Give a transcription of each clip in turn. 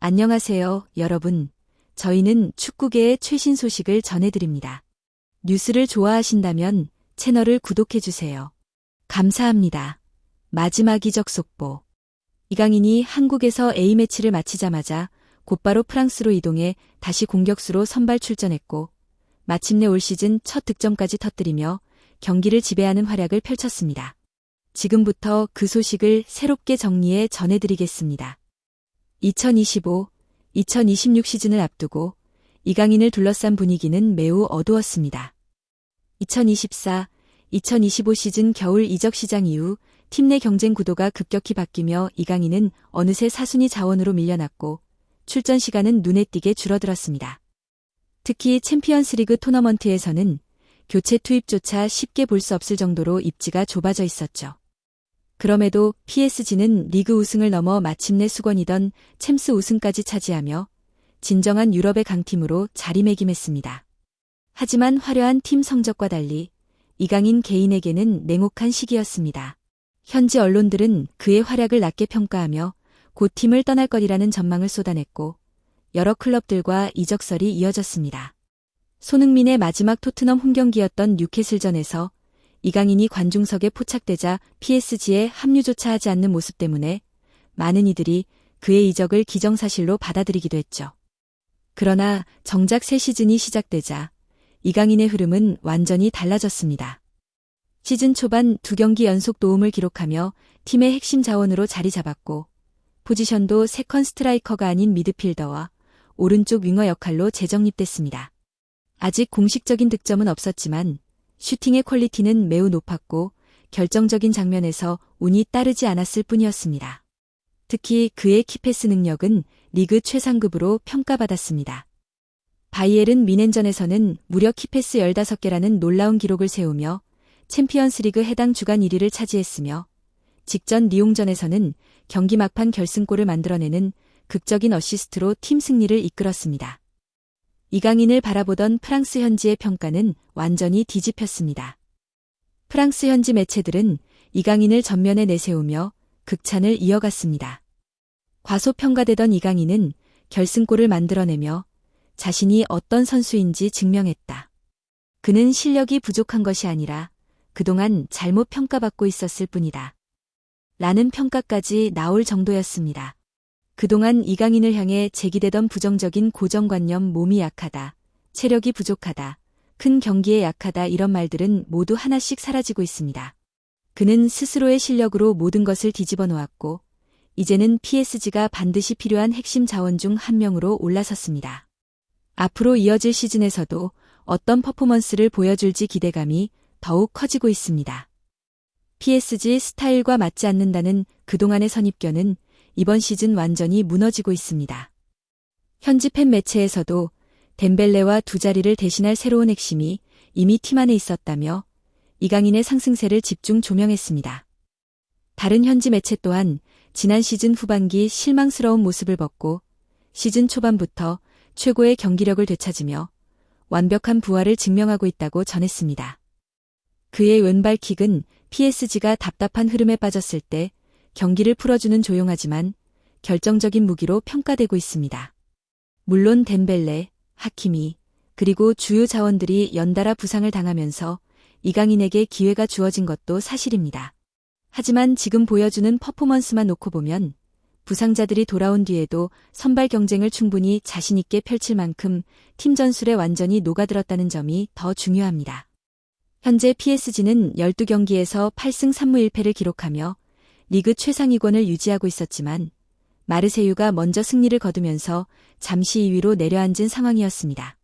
안녕하세요, 여러분. 저희는 축구계의 최신 소식을 전해드립니다. 뉴스를 좋아하신다면 채널을 구독해주세요. 감사합니다. 마지막 이적 속보. 이강인이 한국에서 A매치를 마치자마자 곧바로 프랑스로 이동해 다시 공격수로 선발 출전했고, 마침내 올 시즌 첫 득점까지 터뜨리며 경기를 지배하는 활약을 펼쳤습니다. 지금부터 그 소식을 새롭게 정리해 전해드리겠습니다. 2025-2026 시즌을 앞두고 이강인을 둘러싼 분위기는 매우 어두웠습니다. 2024-2025 시즌 겨울 이적 시장 이후 팀 내 경쟁 구도가 급격히 바뀌며 이강인은 어느새 사순위 자원으로 밀려났고 출전 시간은 눈에 띄게 줄어들었습니다. 특히 챔피언스리그 토너먼트에서는 교체 투입조차 쉽게 볼 수 없을 정도로 입지가 좁아져 있었죠. 그럼에도 PSG는 리그 우승을 넘어 마침내 수건이던 챔스 우승까지 차지하며 진정한 유럽의 강팀으로 자리매김했습니다. 하지만 화려한 팀 성적과 달리 이강인 개인에게는 냉혹한 시기였습니다. 현지 언론들은 그의 활약을 낮게 평가하며 곧 팀을 떠날 거리라는 전망을 쏟아냈고 여러 클럽들과 이적설이 이어졌습니다. 손흥민의 마지막 토트넘 홈경기였던 뉴캐슬전에서 이강인이 관중석에 포착되자 PSG에 합류조차 하지 않는 모습 때문에 많은 이들이 그의 이적을 기정사실로 받아들이기도 했죠. 그러나 정작 새 시즌이 시작되자 이강인의 흐름은 완전히 달라졌습니다. 시즌 초반 2경기 연속 도움을 기록하며 팀의 핵심 자원으로 자리 잡았고 포지션도 세컨 스트라이커가 아닌 미드필더와 오른쪽 윙어 역할로 재정립됐습니다. 아직 공식적인 득점은 없었지만 슈팅의 퀄리티는 매우 높았고 결정적인 장면에서 운이 따르지 않았을 뿐이었습니다. 특히 그의 키패스 능력은 리그 최상급으로 평가받았습니다. 바이에른 뮌헨전에서는 무려 키패스 15개라는 놀라운 기록을 세우며 챔피언스리그 해당 주간 1위를 차지했으며 직전 리옹전에서는 경기 막판 결승골을 만들어내는 극적인 어시스트로 팀 승리를 이끌었습니다. 이강인을 바라보던 프랑스 현지의 평가는 완전히 뒤집혔습니다. 프랑스 현지 매체들은 이강인을 전면에 내세우며 극찬을 이어갔습니다. 과소평가되던 이강인은 결승골을 만들어내며 자신이 어떤 선수인지 증명했다. 그는 실력이 부족한 것이 아니라 그동안 잘못 평가받고 있었을 뿐이다. 라는 평가까지 나올 정도였습니다. 그동안 이강인을 향해 제기되던 부정적인 고정관념 몸이 약하다, 체력이 부족하다, 큰 경기에 약하다 이런 말들은 모두 하나씩 사라지고 있습니다. 그는 스스로의 실력으로 모든 것을 뒤집어 놓았고 이제는 PSG가 반드시 필요한 핵심 자원 중 한 명으로 올라섰습니다. 앞으로 이어질 시즌에서도 어떤 퍼포먼스를 보여줄지 기대감이 더욱 커지고 있습니다. PSG 스타일과 맞지 않는다는 그동안의 선입견은 이번 시즌 완전히 무너지고 있습니다. 현지 팬 매체에서도 덴벨레와 두 자리를 대신할 새로운 핵심이 이미 팀 안에 있었다며 이강인의 상승세를 집중 조명했습니다. 다른 현지 매체 또한 지난 시즌 후반기 실망스러운 모습을 벗고 시즌 초반부터 최고의 경기력을 되찾으며 완벽한 부활을 증명하고 있다고 전했습니다. 그의 왼발킥은 PSG가 답답한 흐름에 빠졌을 때 경기를 풀어주는 조용하지만 결정적인 무기로 평가되고 있습니다. 물론 덴벨레, 하키미, 그리고 주요 자원들이 연달아 부상을 당하면서 이강인에게 기회가 주어진 것도 사실입니다. 하지만 지금 보여주는 퍼포먼스만 놓고 보면 부상자들이 돌아온 뒤에도 선발 경쟁을 충분히 자신 있게 펼칠 만큼 팀 전술에 완전히 녹아들었다는 점이 더 중요합니다. 현재 PSG는 12경기에서 8승 3무 1패를 기록하며 리그 최상위권을 유지하고 있었지만 마르세유가 먼저 승리를 거두면서 잠시 2위로 내려앉은 상황이었습니다.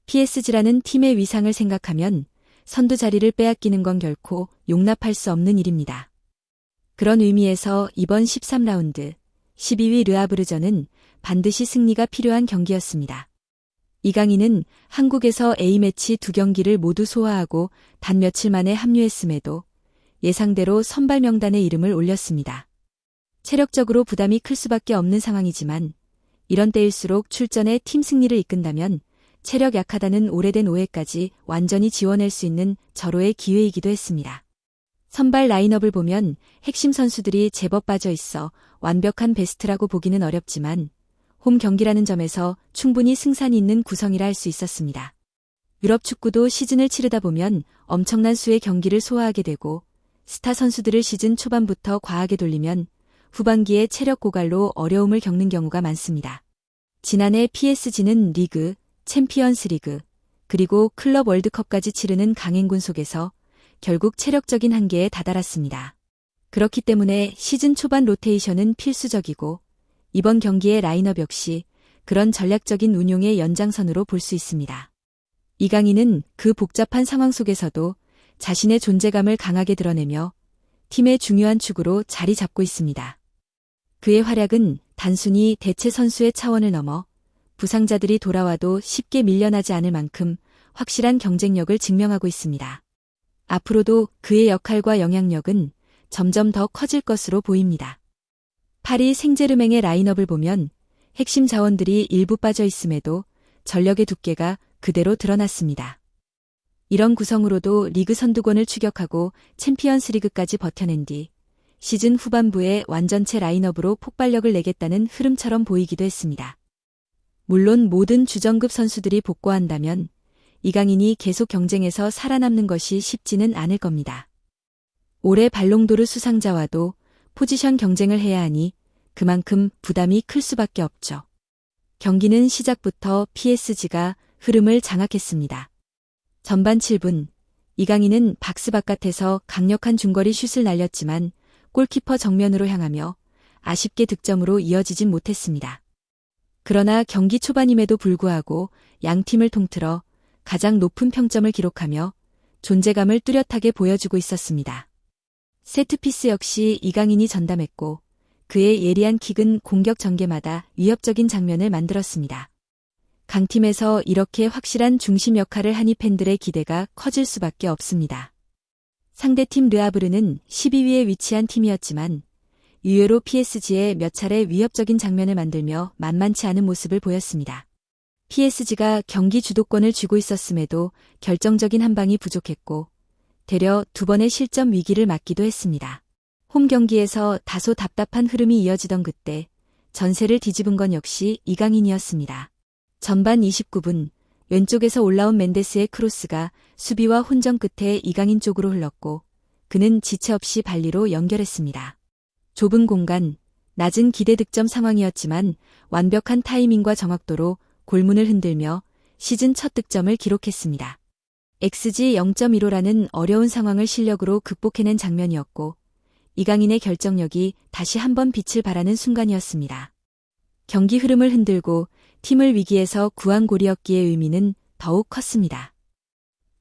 PSG라는 팀의 위상을 생각하면 선두 자리를 빼앗기는 건 결코 용납할 수 없는 일입니다. 그런 의미에서 이번 13라운드 12위 르아브르전은 반드시 승리가 필요한 경기였습니다. 이강인은 한국에서 A매치 2경기를 모두 소화하고 단 며칠 만에 합류했음에도 예상대로 선발 명단에 이름을 올렸습니다. 체력적으로 부담이 클 수밖에 없는 상황이지만 이런 때일수록 출전에 팀 승리를 이끈다면 체력 약하다는 오래된 오해까지 완전히 지워낼 수 있는 절호의 기회이기도 했습니다. 선발 라인업을 보면 핵심 선수들이 제법 빠져 있어 완벽한 베스트라고 보기는 어렵지만 홈 경기라는 점에서 충분히 승산이 있는 구성이라 할 수 있었습니다. 유럽 축구도 시즌을 치르다 보면 엄청난 수의 경기를 소화하게 되고 스타 선수들을 시즌 초반부터 과하게 돌리면 후반기에 체력 고갈로 어려움을 겪는 경우가 많습니다. 지난해 PSG는 리그, 챔피언스 리그, 그리고 클럽 월드컵까지 치르는 강행군 속에서 결국 체력적인 한계에 다다랐습니다. 그렇기 때문에 시즌 초반 로테이션은 필수적이고 이번 경기의 라인업 역시 그런 전략적인 운용의 연장선으로 볼 수 있습니다. 이강인은 그 복잡한 상황 속에서도 자신의 존재감을 강하게 드러내며 팀의 중요한 축으로 자리 잡고 있습니다. 그의 활약은 단순히 대체 선수의 차원을 넘어 부상자들이 돌아와도 쉽게 밀려나지 않을 만큼 확실한 경쟁력을 증명하고 있습니다. 앞으로도 그의 역할과 영향력은 점점 더 커질 것으로 보입니다. 파리 생제르맹의 라인업을 보면 핵심 자원들이 일부 빠져 있음에도 전력의 두께가 그대로 드러났습니다. 이런 구성으로도 리그 선두권을 추격하고 챔피언스 리그까지 버텨낸 뒤 시즌 후반부에 완전체 라인업으로 폭발력을 내겠다는 흐름처럼 보이기도 했습니다. 물론 모든 주전급 선수들이 복구한다면 이강인이 계속 경쟁에서 살아남는 것이 쉽지는 않을 겁니다. 올해 발롱도르 수상자와도 포지션 경쟁을 해야 하니 그만큼 부담이 클 수밖에 없죠. 경기는 시작부터 PSG가 흐름을 장악했습니다. 전반 7분, 이강인은 박스 바깥에서 강력한 중거리 슛을 날렸지만 골키퍼 정면으로 향하며 아쉽게 득점으로 이어지진 못했습니다. 그러나 경기 초반임에도 불구하고 양 팀을 통틀어 가장 높은 평점을 기록하며 존재감을 뚜렷하게 보여주고 있었습니다. 세트피스 역시 이강인이 전담했고 그의 예리한 킥은 공격 전개마다 위협적인 장면을 만들었습니다. 강팀에서 이렇게 확실한 중심 역할을 하니 팬들의 기대가 커질 수밖에 없습니다. 상대팀 르아브르는 12위에 위치한 팀이었지만 의외로 PSG에 몇 차례 위협적인 장면을 만들며 만만치 않은 모습을 보였습니다. PSG가 경기 주도권을 쥐고 있었음에도 결정적인 한 방이 부족했고 되려 2번의 실점 위기를 맞기도 했습니다. 홈 경기에서 다소 답답한 흐름이 이어지던 그때 전세를 뒤집은 건 역시 이강인이었습니다. 전반 29분 왼쪽에서 올라온 멘데스의 크로스가 수비와 혼전 끝에 이강인 쪽으로 흘렀고 그는 지체 없이 발리로 연결했습니다. 좁은 공간, 낮은 기대 득점 상황이었지만 완벽한 타이밍과 정확도로 골문을 흔들며 시즌 첫 득점을 기록했습니다. XG 0.15라는 어려운 상황을 실력으로 극복해낸 장면이었고 이강인의 결정력이 다시 한번 빛을 발하는 순간이었습니다. 경기 흐름을 흔들고 팀을 위기에서 구한 골이었기에 의미는 더욱 컸습니다.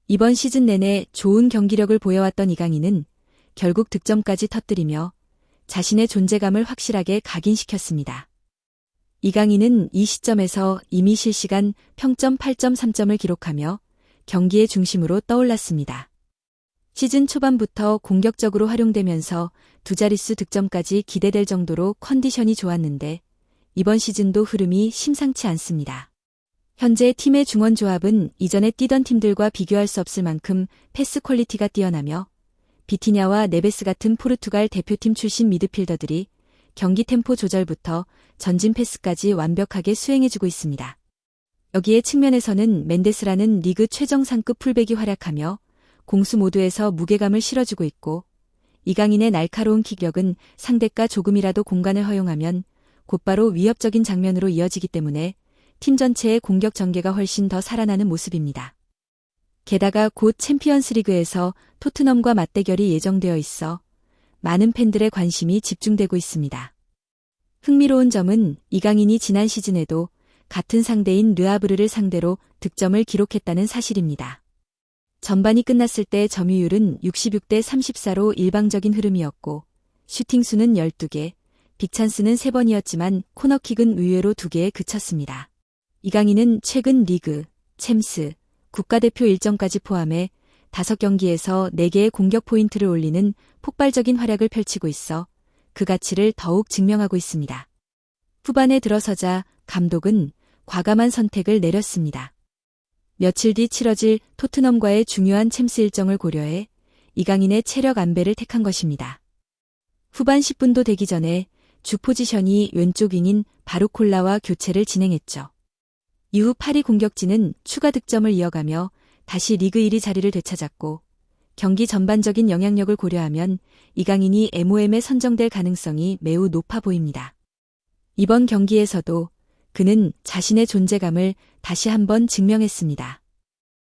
이번 시즌 내내 좋은 경기력을 보여왔던 이강인은 결국 득점까지 터뜨리며 자신의 존재감을 확실하게 각인시켰습니다. 이강인은 이 시점에서 이미 실시간 평점 8.3점을 기록하며 경기의 중심으로 떠올랐습니다. 시즌 초반부터 공격적으로 활용되면서 두 자릿수 득점까지 기대될 정도로 컨디션이 좋았는데 이번 시즌도 흐름이 심상치 않습니다. 현재 팀의 중원 조합은 이전에 뛰던 팀들과 비교할 수 없을 만큼 패스 퀄리티가 뛰어나며 비티냐와 네베스 같은 포르투갈 대표팀 출신 미드필더들이 경기 템포 조절부터 전진 패스까지 완벽하게 수행해주고 있습니다. 여기에 측면에서는 멘데스라는 리그 최정상급 풀백이 활약하며 공수 모두에서 무게감을 실어주고 있고 이강인의 날카로운 킥력은 상대가 조금이라도 공간을 허용하면 곧바로 위협적인 장면으로 이어지기 때문에 팀 전체의 공격 전개가 훨씬 더 살아나는 모습입니다. 게다가 곧 챔피언스 리그에서 토트넘과 맞대결이 예정되어 있어 많은 팬들의 관심이 집중되고 있습니다. 흥미로운 점은 이강인이 지난 시즌에도 같은 상대인 르아브르를 상대로 득점을 기록했다는 사실입니다. 전반이 끝났을 때 점유율은 66대 34로 일방적인 흐름이었고 슈팅 수는 12개, 빅찬스는 3번이었지만 코너킥은 의외로 2개에 그쳤습니다. 이강인은 최근 리그, 챔스, 국가대표 일정까지 포함해 5경기에서 4개의 공격 포인트를 올리는 폭발적인 활약을 펼치고 있어 그 가치를 더욱 증명하고 있습니다. 후반에 들어서자 감독은 과감한 선택을 내렸습니다. 며칠 뒤 치러질 토트넘과의 중요한 챔스 일정을 고려해 이강인의 체력 안배를 택한 것입니다. 후반 10분도 되기 전에 주 포지션이 왼쪽 윙인 바르콜라와 교체를 진행했죠. 이후 파리 공격진은 추가 득점을 이어가며 다시 리그 1위 자리를 되찾았고 경기 전반적인 영향력을 고려하면 이강인이 MOM에 선정될 가능성이 매우 높아 보입니다. 이번 경기에서도 그는 자신의 존재감을 다시 한번 증명했습니다.